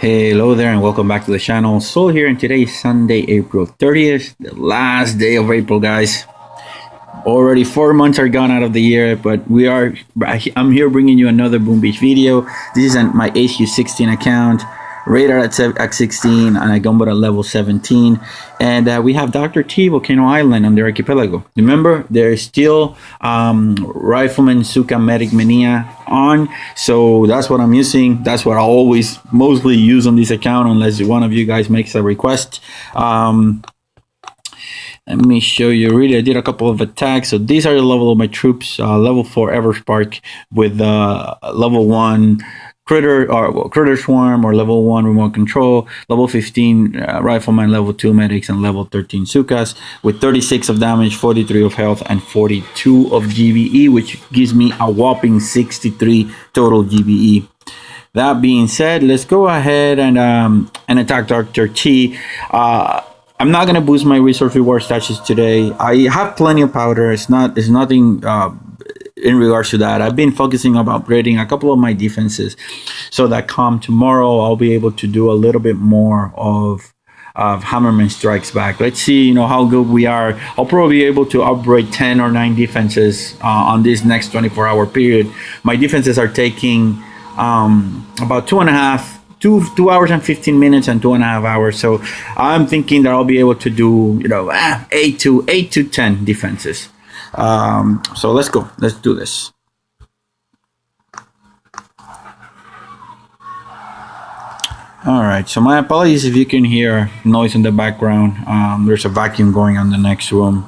Hello there and welcome back to the channel. So here, and today is Sunday, April 30th, the last day of April, guys. Already 4 months are gone out of the year, but I'm here bringing you another Boom Beach video. This is my HQ16 account, radar at HQ16, and I gunboat at level 17. And we have Dr. T Volcano Island on the archipelago. Remember, there's still Rifleman, Zooka, Medic, Mania on. So that's what I'm using. That's what I always mostly use on this account, unless one of you guys makes a request. Let me show you. Really, I did a couple of attacks. So these are the level of my troops. Level 4 Everspark with level 1 critter swarm, or level 1 remote control, level 15 rifleman, level 2 medics, and level 13 zookas with 36 of damage, 43 of health, and 42 of GBE, which gives me a whopping 63 total GBE. That being said, let's go ahead and attack Dr. T. I'm not gonna boost my resource reward stashes today. I have plenty of powder. It's nothing in regards to that. I've been focusing on upgrading a couple of my defenses, so that come tomorrow I'll be able to do a little bit more of Hammerman Strikes Back. Let's see, how good we are. I'll probably be able to upgrade 10 or 9 defenses on this next 24-hour period. My defenses are taking about 2 hours and 15 minutes and 2.5 hours. So I'm thinking that I'll be able to do 8 to 10 defenses. So let's go. Let's do this. All right. So my apologies if you can hear noise in the background. There's a vacuum going on in the next room.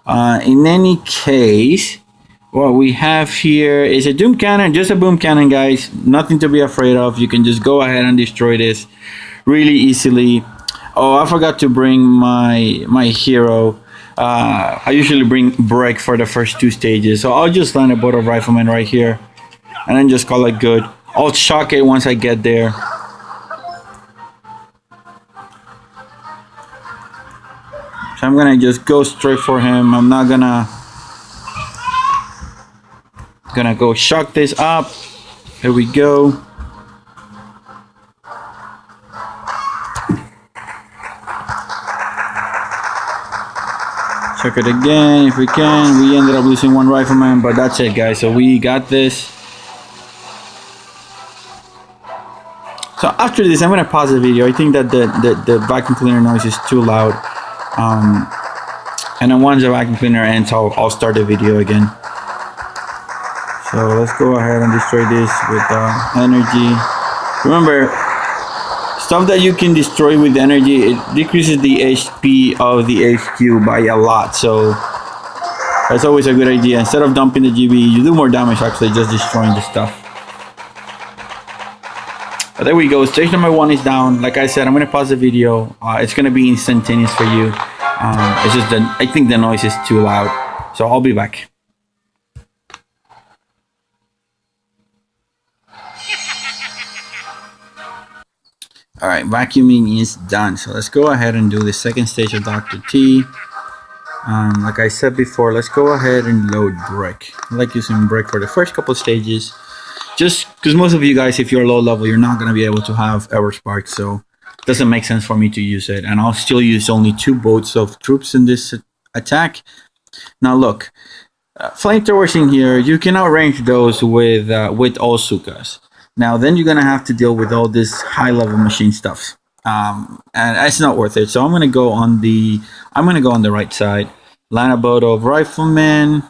In any case, what we have here is a doom cannon, just a boom cannon, guys. Nothing to be afraid of. You can just go ahead and destroy this really easily. Oh, I forgot to bring my hero. I usually bring break for the first 2 stages, so I'll just land a boat of riflemen right here and then just call it good. I'll shock it once I get there. So I'm gonna just go straight for him. I'm not gonna go shock this up. Here we go. Check it again if we can. We ended up losing 1 rifleman, but that's it, guys. So we got this. So after this, I'm gonna pause the video. I think that the vacuum cleaner noise is too loud. And then once the vacuum cleaner ends, I'll start the video again. So let's go ahead and destroy this with energy. Remember, stuff that you can destroy with energy, it decreases the HP of the HQ by a lot. So that's always a good idea. Instead of dumping the GB, you do more damage actually just destroying the stuff. But there we go. Stage number 1 is down. Like I said, I'm going to pause the video. It's going to be instantaneous for you. It's just that I think the noise is too loud. So I'll be back. All right, vacuuming is done. So let's go ahead and do the second stage of Dr. T. Like I said before, let's go ahead and load brick. I like using brick for the first couple of stages, just because most of you guys, if you're low level, you're not going to be able to have Everspark, so it doesn't make sense for me to use it. And I'll still use only 2 boats of troops in this attack. Now look, flamethrowers in here, you can outrange those with all zookas. Now then you're gonna have to deal with all this high level machine stuff, and it's not worth it. So I'm gonna go on the right side, land a boat of riflemen.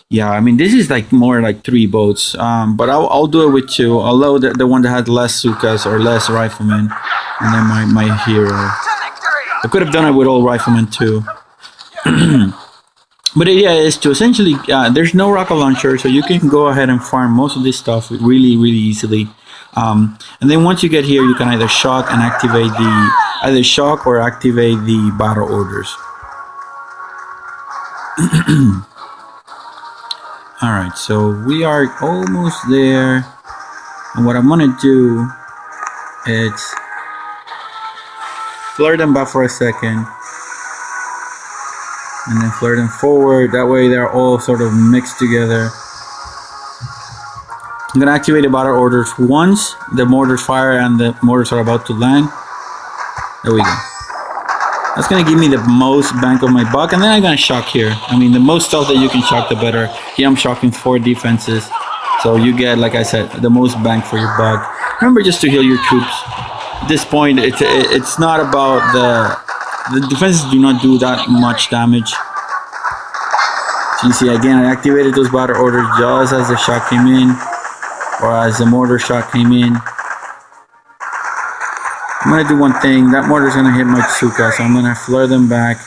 Yeah, I mean this is like more like 3 boats, but I'll do it with 2. I'll load the one that had less zookas or less riflemen, and then my hero. I could have done it with all riflemen too. But the idea is to essentially, there's no rocket launcher, so you can go ahead and farm most of this stuff really easily. And then once you get here, you can either shock and activate or activate the battle orders. All right, so we are almost there, and what I'm gonna do is flare them back for a second. And then flare them forward. That way they're all sort of mixed together. I'm gonna activate the battle orders once the mortars fire and the mortars are about to land. There we go. That's gonna give me the most bang of my buck, and then I'm gonna shock here. I mean, the most stuff that you can shock, the better. Here I'm shocking 4 defenses, so you get, like I said, the most bang for your buck. Remember just to heal your troops. At this point, it's not about the defenses do not do that much damage. So you see, again, I activated those battle orders just as the shot came in, or as the mortar shot came in. I'm gonna do one thing. That mortar's gonna hit my zooka, so I'm gonna flare them back.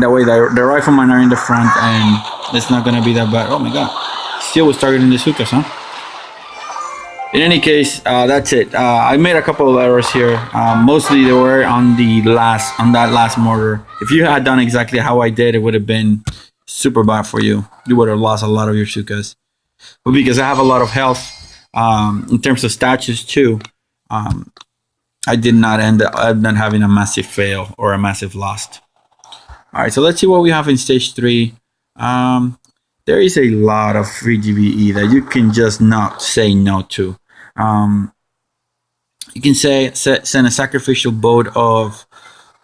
That way, the riflemen are in the front, and it's not gonna be that bad. Oh my god! Still was targeting the zookas, huh? In any case, that's it. I made a couple of errors here. Mostly they were on that last mortar. If you had done exactly how I did, it would have been super bad for you. You would have lost a lot of your zookas. But because I have a lot of health. In terms of statues too, I did not end up having a massive fail or a massive loss. All right, so let's see what we have in stage 3. There is a lot of free GBE that you can just not say no to. You can send a sacrificial boat of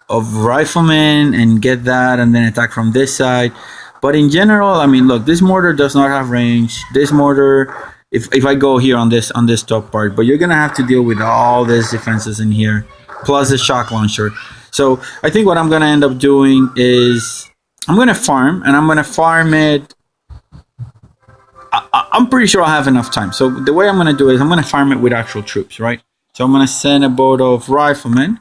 riflemen and get that, and then attack from this side. But in general, I mean, look, this mortar does not have range. This mortar. If I go here on this top part, but you're gonna have to deal with all these defenses in here, plus the shock launcher. So I think what I'm gonna end up doing is I'm gonna farm, and I'm gonna farm it. I'm pretty sure I'll have enough time. So the way I'm gonna do it is I'm gonna farm it with actual troops, right? So I'm gonna send a boat of riflemen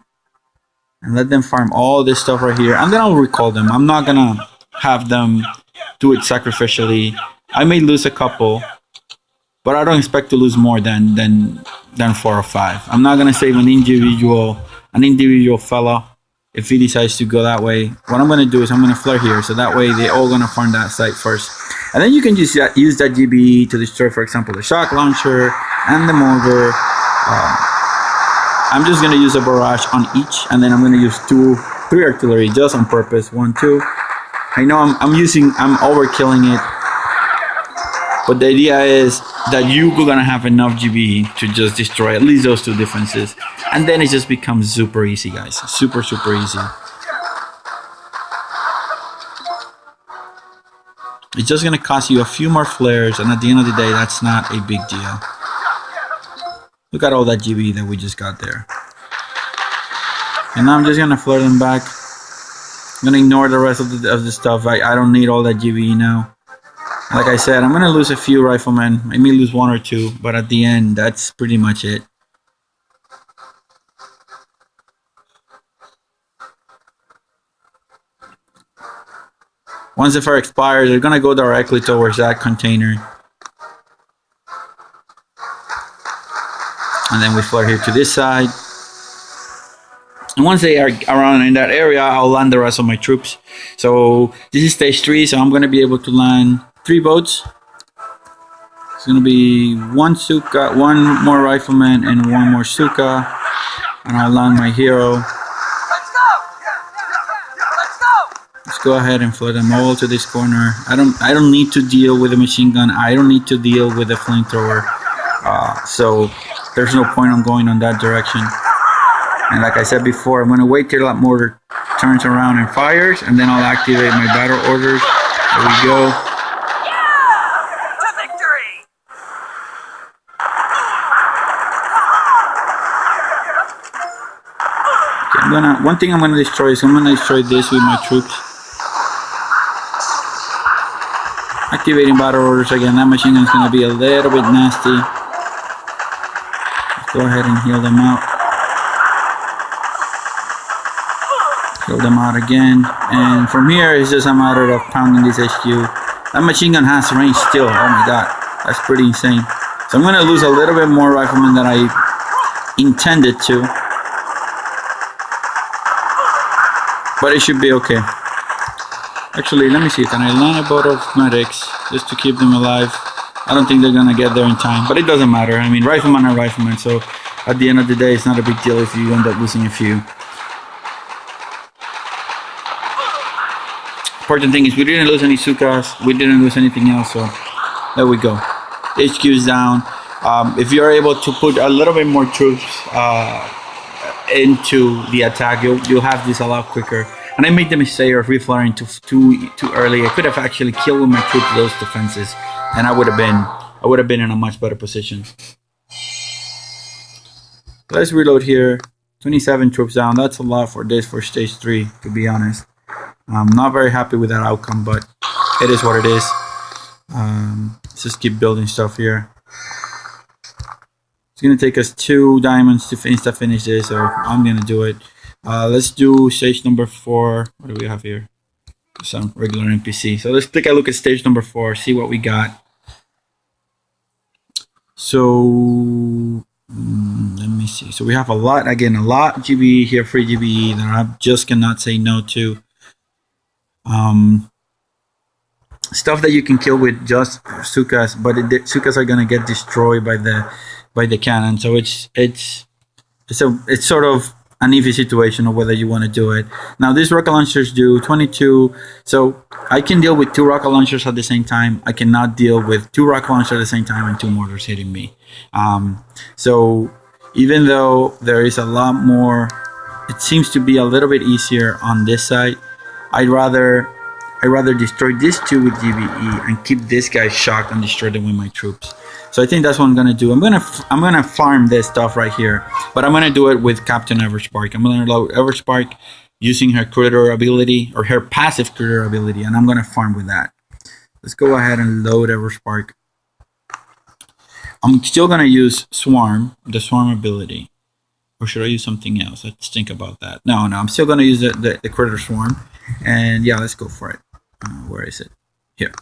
and let them farm all this stuff right here, and then I'll recall them. I'm not gonna have them do it sacrificially. I may lose a couple. But I don't expect to lose more than 4 or 5. I'm not gonna save an individual fella if he decides to go that way. What I'm gonna do is I'm gonna flare here, so that way they're all gonna farm that site first, and then you can just use that GBE to destroy, for example, the shock launcher and the mortar. I'm just gonna use a barrage on each, and then I'm gonna use 3 artillery just on purpose. 1, 2. I know I'm overkilling it. But the idea is that you're gonna have enough GBE to just destroy at least those 2 defenses, and then it just becomes super easy, guys. Super easy. It's just gonna cost you a few more flares, and at the end of the day, that's not a big deal. Look at all that GBE that we just got there. And now I'm just gonna flare them back. I'm gonna ignore the rest of the stuff. I don't need all that GBE now. Like I said, I'm going to lose a few riflemen. I may lose 1 or 2, but at the end, that's pretty much it. Once the fire expires, they're going to go directly towards that container. And then we flare here to this side. And once they are around in that area, I'll land the rest of my troops. So this is stage 3, so I'm going to be able to land 3 boats. It's gonna be 1 zooka, 1 more rifleman, and 1 more zooka, and I'll land my hero. Let's go ahead and flood them all to this corner. I don't need to deal with a machine gun. I don't need to deal with a flamethrower. So there's no point on going on that direction. And like I said before, I'm gonna wait till that mortar turns around and fires, and then I'll activate my battle orders. There we go. One thing I'm gonna destroy is I'm gonna destroy this with my troops. Activating battle orders again. That machine gun's gonna be a little bit nasty. Let's go ahead and heal them out. Heal them out again. And from here, it's just a matter of pounding this HQ. That machine gun has range still. Oh my god, that's pretty insane. So I'm gonna lose a little bit more riflemen than I intended to. But it should be okay. Actually, let me see. Can I land a boat of medics just to keep them alive? I don't think they're gonna get there in time, but it doesn't matter. I mean, riflemen are riflemen, so at the end of the day, it's not a big deal if you end up losing a few. important thing is we didn't lose any zookas, we didn't lose anything else, so there we go. HQ is down. If you're able to put a little bit more troops into the attack, you'll have this a lot quicker. And I made the mistake of reflaring too early. I could have actually killed with my troops those defenses, and I would have been in a much better position. Let's reload here. 27 troops down. That's a lot for stage 3, to be honest. I'm not very happy with that outcome, but it is what it is. Let's just keep building stuff here. It's gonna take us 2 diamonds to finish this, so I'm gonna do it. Let's do stage number 4. What do we have here? Some regular NPC. So let's take a look at stage number 4, see what we got. So let me see. So we have a lot GBE here, free GBE that I just cannot say no to. Stuff that you can kill with just zookas, but the zookas are gonna get destroyed by the cannon. So it's sort of an iffy situation of whether you want to do it. Now these rocket launchers do 22, so I can deal with 2 rocket launchers at the same time. I cannot deal with 2 rocket launchers at the same time and 2 mortars hitting me. So even though there is a lot more, it seems to be a little bit easier on this side. I'd rather destroy these 2 with GBE and keep this guy shocked and destroy them with my troops. So I think that's what I'm gonna do. I'm gonna farm this stuff right here, but I'm gonna do it with Captain Everspark. I'm gonna load Everspark using her critter ability, or her passive critter ability, and I'm gonna farm with that. Let's go ahead and load Everspark. I'm still gonna use Swarm, the Swarm ability, or should I use something else? Let's think about that. No, I'm still gonna use the critter Swarm, and yeah, let's go for it. Where is it? Here.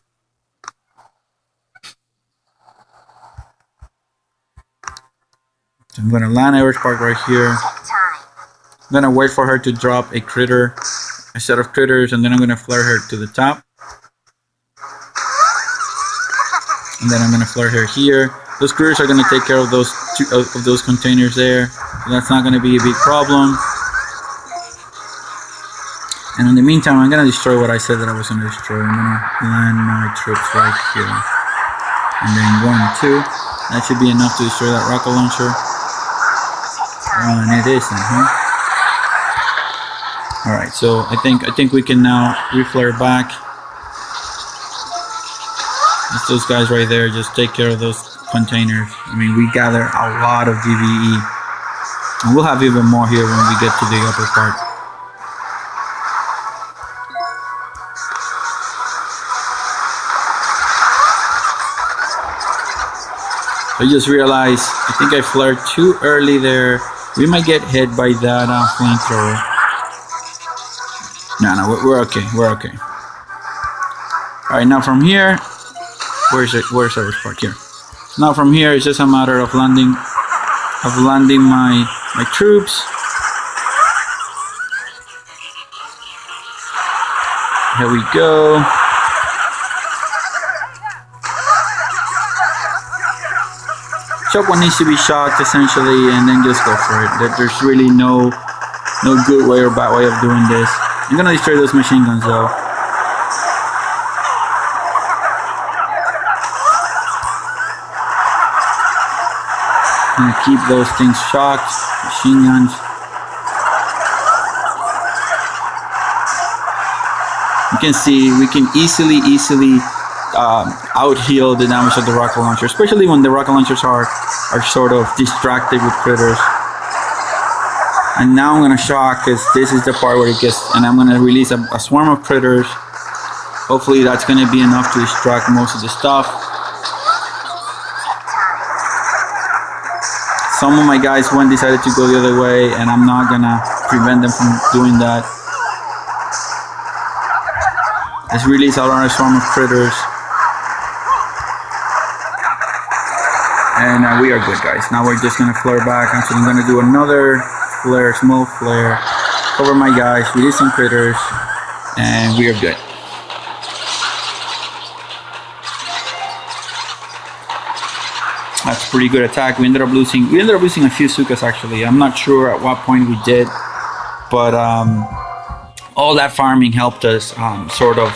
So I'm going to land Everspark right here. I'm going to wait for her to drop a critter, a set of critters, and then I'm going to flare her to the top. And then I'm going to flare her here. Those critters are going to take care of those containers there. So that's not going to be a big problem. And in the meantime, I'm going to destroy what I said that I was going to destroy. I'm going to land my troops right here. And then 1, 2. That should be enough to destroy that rocket launcher. And it isn't, huh? Alright, so I think we can now reflare back. It's those guys right there, just take care of those containers. I mean, we gather a lot of GBE. And we'll have even more here when we get to the upper part. I just realized, I think I flared too early there. We might get hit by that flamethrower. No, we're okay. We're okay. All right, now from here, where's Everspark here? Now from here, it's just a matter of landing my troops. Here we go. Shock one needs to be shocked essentially, and then just go for it. There's really no good way or bad way of doing this. I'm gonna destroy those machine guns though. I'm gonna keep those things shocked. Machine guns. You can see we can easily out-heal the damage of the rocket launcher, especially when the rocket launchers are sort of distracted with critters. And now I'm going to shock, because this is the part where it gets, and I'm going to release a swarm of critters. Hopefully that's going to be enough to distract most of the stuff. Some of my guys decided to go the other way, and I'm not going to prevent them from doing that. Let's release another swarm of critters. And we are good, guys. Now we're just going to flare back. Actually, I'm going to do another flare, small flare. Cover my guys, release some critters, and we are good. That's a pretty good attack. We ended up losing a few zookas actually. I'm not sure at what point we did, but all that farming helped us sort of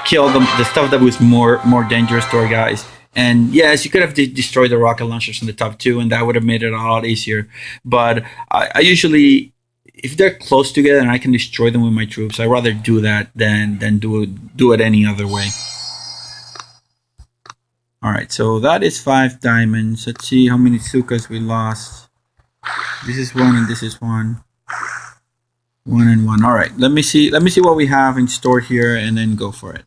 kill the stuff that was more dangerous to our guys. And yes, you could have destroyed the rocket launchers in the top two, and that would have made it a lot easier. But I usually, if they're close together and I can destroy them with my troops, I'd rather do that than do it any other way. All right, so that is 5 diamonds. Let's see how many zookas we lost. This is 1 and this is 1. 1 and 1. All right, let me see what we have in store here, and then go for it.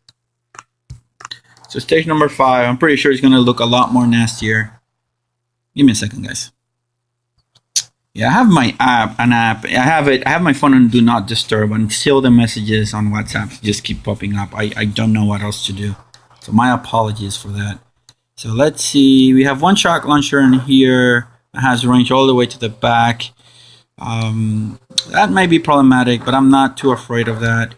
So stage number 5. I'm pretty sure it's gonna look a lot more nastier. Give me a second, guys. Yeah, I have my app. I have my phone on do not disturb, and still the messages on WhatsApp just keep popping up. I don't know what else to do. So my apologies for that. So let's see. We have 1 shock launcher in here. It has range all the way to the back. That might be problematic, but I'm not too afraid of that.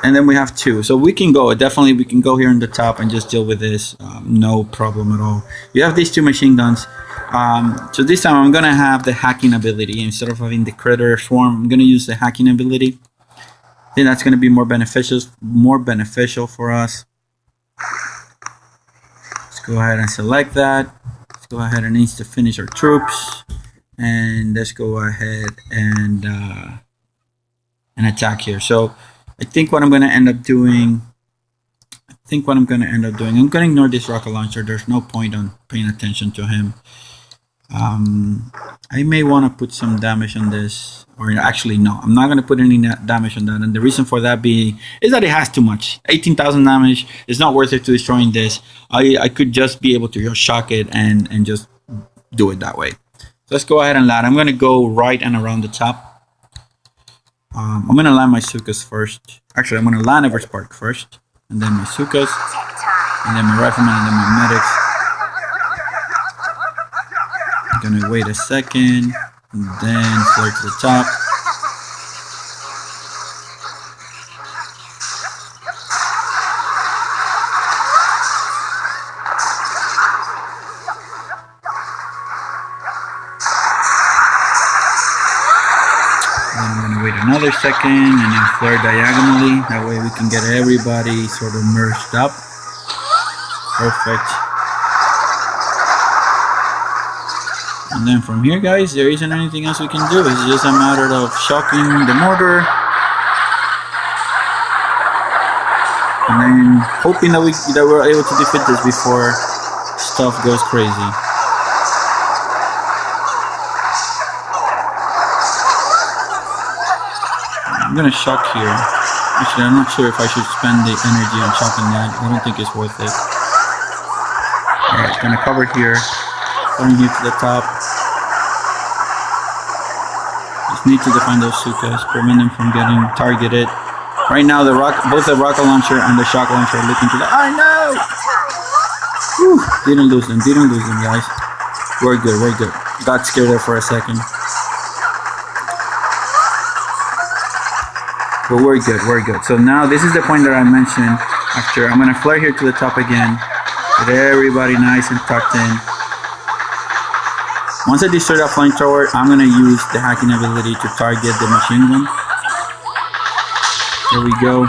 And then we have 2, so we can go. Definitely, we can go here in the top and just deal with this. No problem at all. We have these 2 machine guns. So this time I'm gonna have the hacking ability instead of having the critter swarm. I'm gonna use the hacking ability. I think that's gonna be more beneficial for us. Let's go ahead and select that. Let's go ahead and need to finish our troops, and let's go ahead and attack here. So I think what I'm going to end up doing, I'm going to ignore this rocket launcher. There's no point on paying attention to him. I may want to put some damage on this, or actually no, I'm not going to put any damage on that. And the reason for that being is that it has too much. 18,000 damage is not worth it to destroying this. I could just be able to just shock it and just do it that way. So let's go ahead and land. I'm going to go right and around the top. I'm going to land my zookas first. Actually, I'm going to land Everspark first, and then my zookas, and then my Rifleman, and then my medics. I'm going to wait a second, and then flare to the top. Another second, and then flare diagonally. That way we can get everybody sort of merged up. Perfect. And then from here, guys, there isn't anything else we can do. It's just a matter of shocking the mortar, and then hoping that we're able to defeat this before stuff goes crazy. I'm gonna shock here. Actually, I'm not sure if I should spend the energy on shocking that. I don't think it's worth it. Alright, gonna cover here. Going here to the top. Just need to defend those zookas, prevent them from getting targeted. Right now, both the rocket launcher and the shock launcher are looking to the. I know! Whew, didn't lose them, guys. We're good. Got scared there for a second. But we're good. So now this is the point that I mentioned. After I'm gonna flare here to the top again, get everybody nice and tucked in. Once I destroy that flamethrower, I'm gonna use the hacking ability to target the machine gun. There we go.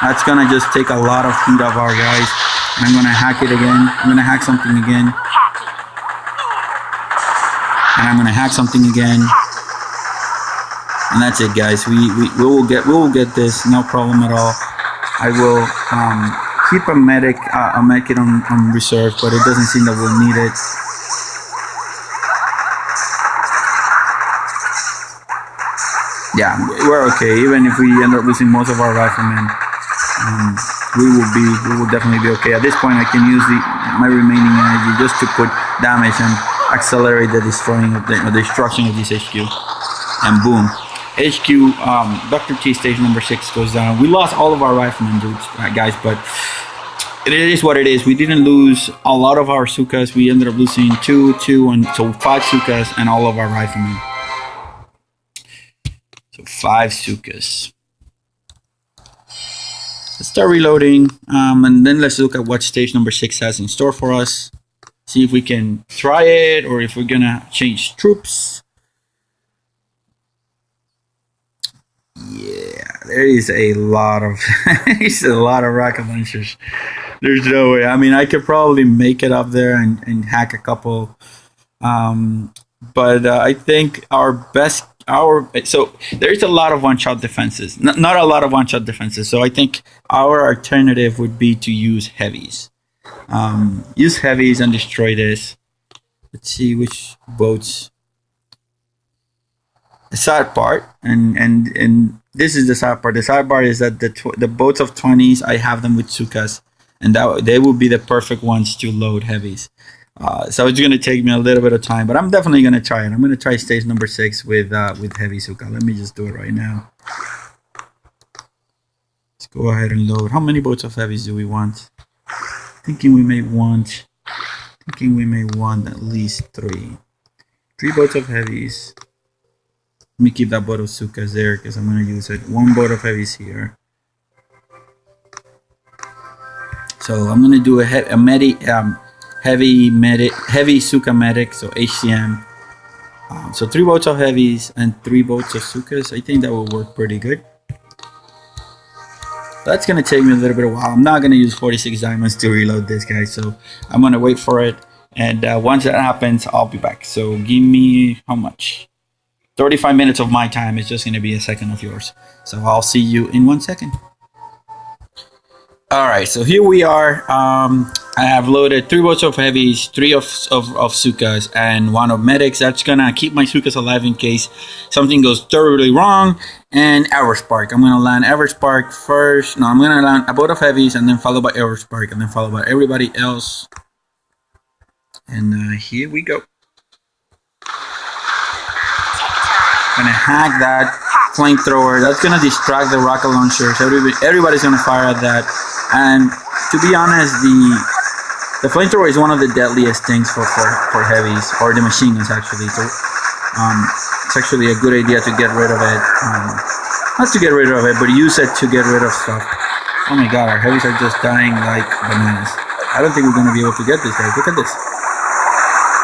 That's gonna just take a lot of heat off our guys. And I'm gonna hack it again. I'm gonna hack something again. And I'm gonna hack something again. And that's it, guys. We will get this, no problem at all. I will keep a medkit on reserve, but it doesn't seem that we'll need it. Yeah, we're okay. Even if we end up losing most of our riflemen, we will definitely be okay. At this point, I can use my remaining energy just to put damage and accelerate the destruction of this HQ, and boom. HQ, Dr. T stage number 6 goes down. We lost all of our riflemen, dudes, guys, but it is what it is. We didn't lose a lot of our zookas. We ended up losing 2, and so 5 zookas and all of our riflemen. So 5 zookas. Let's start reloading, and then let's look at what stage number 6 has in store for us. See if we can try it, or if we're gonna change troops. Yeah, there is a lot of there's a lot of rocket launchers. There's no way. I mean, I could probably make it up there and hack a couple. But I think so there's a lot of one-shot defenses. Not a lot of one-shot defenses. So I think our alternative would be to use heavies. Use heavies and destroy this. Let's see which boats. The sad part, and this is the sad part. The sad part is that the boats of 20s, I have them with zookas, and that they will be the perfect ones to load heavies. So it's going to take me a little bit of time, but I'm definitely going to try it. I'm going to try stage number 6 with heavy zooka. Let me just do it right now. Let's go ahead and load. How many boats of heavies do we want? Thinking we may want at least 3 boats of heavies. Let me keep that boat of zookas there because I'm going to use it. 1 boat of heavies here. So I'm going to do a heavy zooka medic, so HCM. So 3 boats of heavies and 3 boats of zookas. I think that will work pretty good. That's going to take me a little bit of a while. I'm not going to use 46 diamonds to reload this guy, so I'm going to wait for it. And once that happens, I'll be back. So give me how much? 35 minutes of my time is just going to be a second of yours. So I'll see you in 1 second. All right, so here we are. I have loaded 3 boats of heavies, 3 of zookas, and 1 of medics. That's going to keep my zookas alive in case something goes thoroughly wrong. And Everspark. I'm going to land Everspark first. No, I'm going to land a boat of heavies and then followed by Everspark and then followed by everybody else. And here we go. Gonna hack that flamethrower. That's gonna distract the rocket launchers. Everybody's gonna fire at that. And to be honest, the flamethrower is one of the deadliest things for heavies, or the machine guns actually. So it's actually a good idea to get rid of it. Not to get rid of it, but use it to get rid of stuff. Oh my god, our heavies are just dying like bananas. I don't think we're gonna be able to get this guy. Look at this.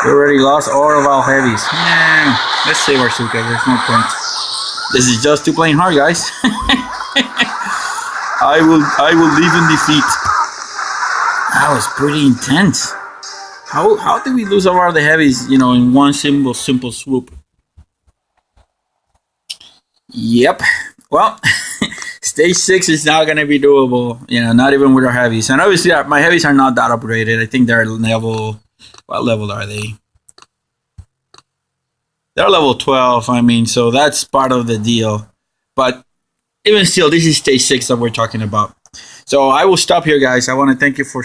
We already lost all of our heavies. Yeah, let's save our zooka. There's no point. This is just too plain hard, guys. I will leave in defeat. That was pretty intense. How did we lose all of the heavies, in one simple swoop? Yep. Well, stage 6 is not gonna be doable. Not even with our heavies. And obviously, my heavies are not that upgraded. I think they're level. What level are they? They're level 12, so that's part of the deal. But even still, this is stage 6 that we're talking about. So I will stop here, guys. I want to thank you for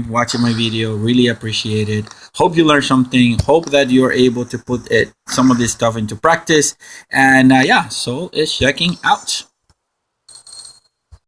watching my video. Really appreciate it. Hope you learned something. Hope that you're able to put some of this stuff into practice. And yeah, Soul is checking out.